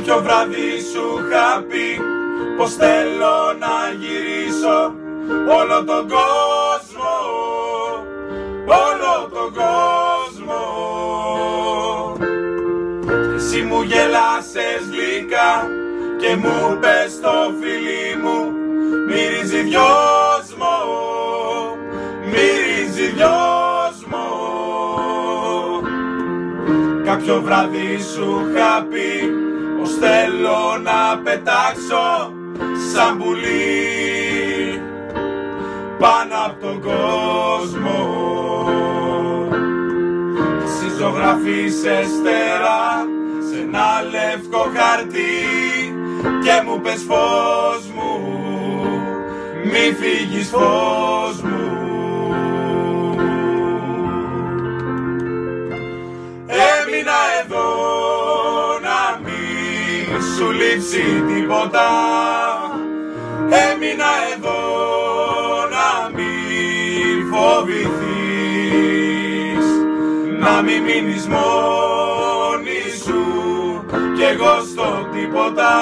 Κάποιο βράδυ σου είχα πει πως θέλω να γυρίσω όλο τον κόσμο, όλο τον κόσμο. Εσύ μου γελάσες γλυκά και μου πες το φιλί μου μυρίζει δυόσμο, μυρίζει δυόσμο. Κάποιο βράδυ σου είχα πει πως θέλω να πετάξω σαν πουλί πάνω απ' τον κόσμο. Εσύ ζωγραφίσες αστέρα σε ένα λευκό χαρτί και μου πες φως μου, μη φύγεις φως μου. Έμεινα εδώ να μην σου λείψει τίποτα, έμεινα εδώ να μην φοβηθείς, να μην μείνεις μόνη σου κι εγώ στο τίποτα.